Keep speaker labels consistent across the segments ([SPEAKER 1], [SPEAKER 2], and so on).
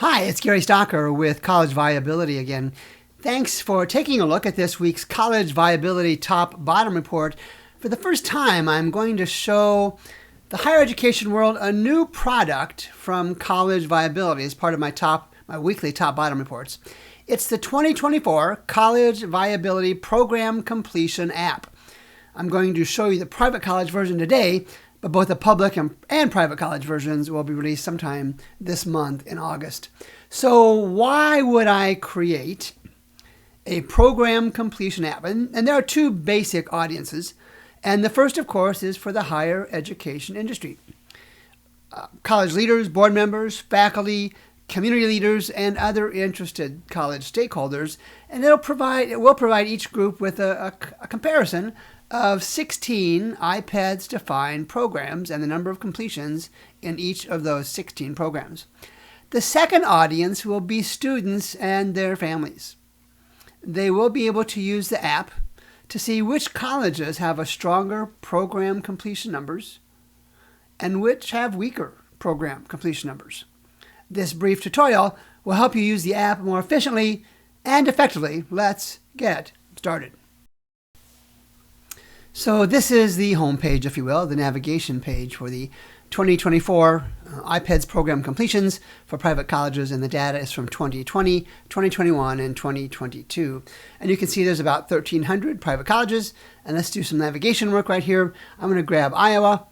[SPEAKER 1] Hi, it's Gary Stocker with College Viability again. Thanks for taking a look at this week's College Viability Top-Bottom Report. For the first time, I'm going to show the higher education world a new product from College Viability as part of my weekly Top-Bottom Reports. It's the 2024 College Viability Program Completion App. I'm going to show you the private college version today, but both the public and private college versions will be released sometime this month in August. So why would I create a program completion app? And there are two basic audiences. And the first, of course, is for the higher education industry. College leaders, board members, faculty, community leaders, and other interested college stakeholders. And it will provide each group with a comparison of 16 IPEDS defined programs and the number of completions in each of those 16 programs. The second audience will be students and their families. They will be able to use the app to see which colleges have a stronger program completion numbers and which have weaker program completion numbers. This brief tutorial will help you use the app more efficiently and effectively. Let's get started. So this is the home page, if you will, the navigation page for the 2024 IPEDS program completions for private colleges, and the data is from 2020, 2021, and 2022. And you can see there's about 1,300 private colleges, and let's do some navigation work right here. I'm going to grab Iowa,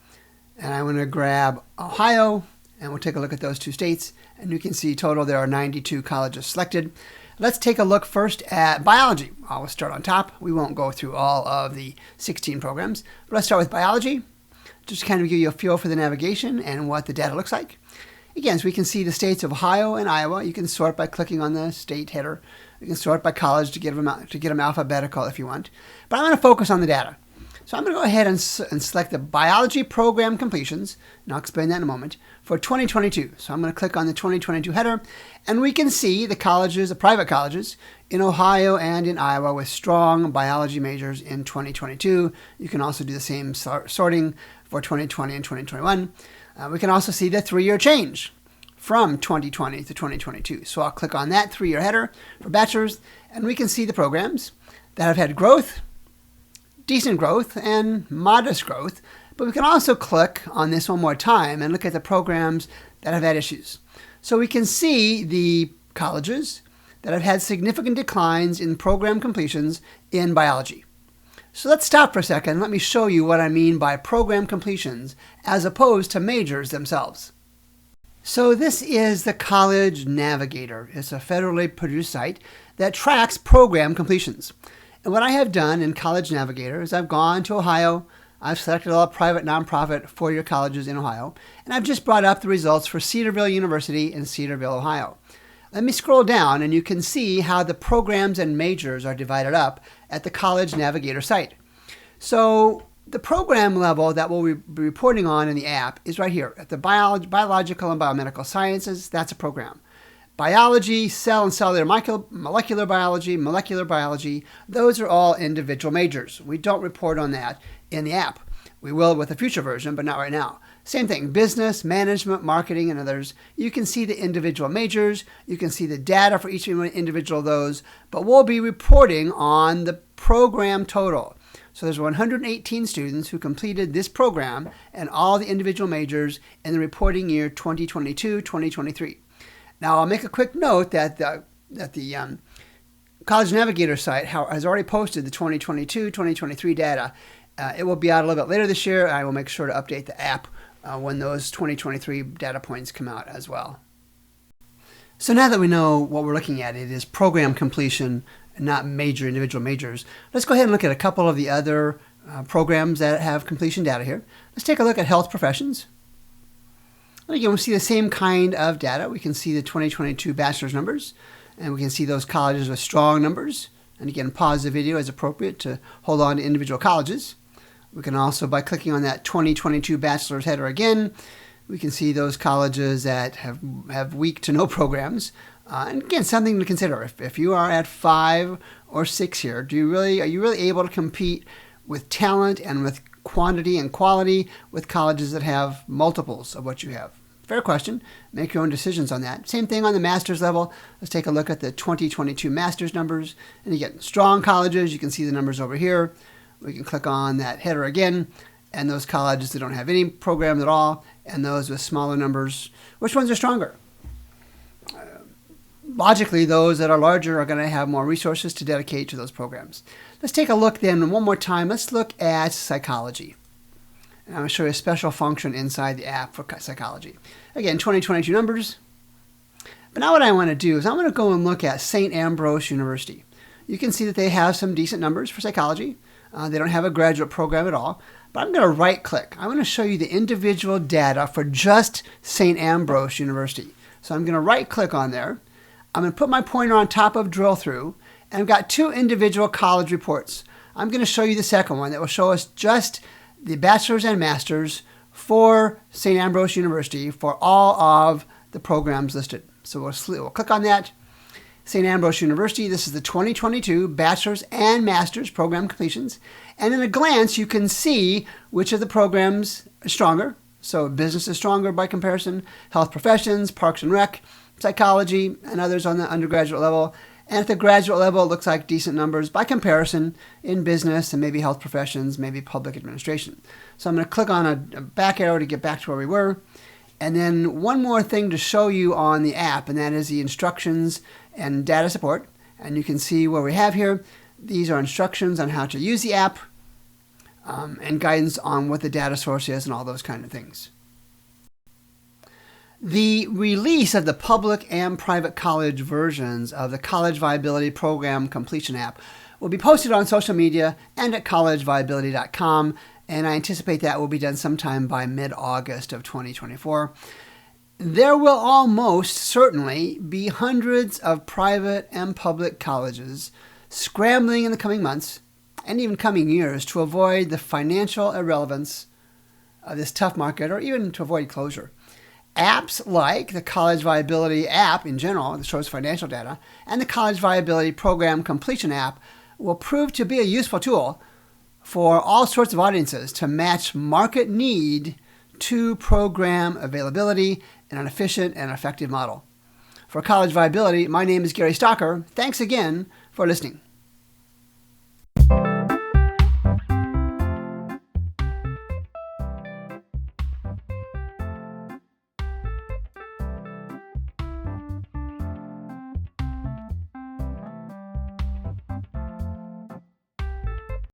[SPEAKER 1] and I'm going to grab Ohio, and we'll take a look at those two states, and you can see total there are 92 colleges selected. Let's take a look first at biology. I'll start on top. We won't go through all of the 16 programs, but let's start with biology, just to kind of give you a feel for the navigation and what the data looks like. Again, so we can see the states of Ohio and Iowa. You can sort by clicking on the state header. You can sort by college to get them alphabetical if you want. But I'm going to focus on the data. So I'm going to go ahead and select the biology program completions, and I'll explain that in a moment, for 2022. So I'm going to click on the 2022 header, and we can see the colleges, the private colleges, in Ohio and in Iowa with strong biology majors in 2022. You can also do the same sorting for 2020 and 2021. We can also see the three-year change from 2020 to 2022. So I'll click on that three-year header for bachelor's, and we can see the programs that have had growth, decent growth, and modest growth. But we can also click on this one more time and look at the programs that have had issues. So we can see the colleges that have had significant declines in program completions in biology. So let's stop for a second. Let me show you what I mean by program completions as opposed to majors themselves. So this is the College Navigator. It's a federally produced site that tracks program completions. And what I have done in College Navigator is I've gone to Ohio, I've selected all private, nonprofit, four-year colleges in Ohio, and I've just brought up the results for Cedarville University in Cedarville, Ohio. Let me scroll down and you can see how the programs and majors are divided up at the College Navigator site. So the program level that we'll be reporting on in the app is right here at the biological and biomedical sciences. That's a program. Biology, cell and cellular molecular biology, those are all individual majors. We don't report on that in the app. We will with a future version, but not right now. Same thing, business, management, marketing, and others. You can see the individual majors. You can see the data for each individual of those, but we'll be reporting on the program total. So there's 118 students who completed this program and all the individual majors in the reporting year 2022-2023. Now, I'll make a quick note that the College Navigator site has already posted the 2022-2023 data. It will be out a little bit later this year. I will make sure to update the app when those 2023 data points come out as well. So now that we know what we're looking at, it is program completion, not major individual majors. Let's go ahead and look at a couple of the other programs that have completion data here. Let's take a look at health professions. Again, we see the same kind of data. We can see the 2022 bachelor's numbers, and we can see those colleges with strong numbers. And again, pause the video as appropriate to hold on to individual colleges. We can also, by clicking on that 2022 bachelor's header again, we can see those colleges that have weak to no programs. And again, something to consider. If you are at 5 or 6 here, are you really able to compete with talent and with quantity and quality with colleges that have multiples of what you have? Fair question. Make your own decisions on that. Same thing on the master's level. Let's take a look at the 2022 master's numbers. And you get strong colleges. You can see the numbers over here. We can click on that header again. And those colleges that don't have any programs at all, and those with smaller numbers. Which ones are stronger? Logically, those that are larger are going to have more resources to dedicate to those programs. Let's take a look then one more time. Let's look at psychology. And I'm going to show you a special function inside the app for psychology. Again, 2022 numbers. But now what I want to do is I'm going to go and look at St. Ambrose University. You can see that they have some decent numbers for psychology. They don't have a graduate program at all. But I'm going to right click. I'm going to show you the individual data for just St. Ambrose University. So I'm going to right click on there. I'm going to put my pointer on top of drill through, and I've got two individual college reports. I'm going to show you the second one that will show us just the bachelor's and master's for St. Ambrose University for all of the programs listed. So we'll click on that. St. Ambrose University, this is the 2022 bachelor's and master's program completions. And in a glance, you can see which of the programs are stronger. So business is stronger by comparison, health professions, parks and rec, psychology, and others on the undergraduate level. And at the graduate level, it looks like decent numbers by comparison in business and maybe health professions, maybe public administration. So I'm going to click on a back arrow to get back to where we were. And then one more thing to show you on the app, and that is the instructions and data support. And you can see what we have here. These are instructions on how to use the app and guidance on what the data source is and all those kind of things. The release of the public and private college versions of the College Viability Program Completion app will be posted on social media and at collegeviability.com, and I anticipate that will be done sometime by mid-August of 2024. There will almost certainly be hundreds of private and public colleges scrambling in the coming months and even coming years to avoid the financial irrelevance of this tough market, or even to avoid closure. Apps like the College Viability app in general, that shows financial data, and the College Viability Program Completion app will prove to be a useful tool for all sorts of audiences to match market need to program availability in an efficient and effective model. For College Viability, my name is Gary Stocker. Thanks again for listening.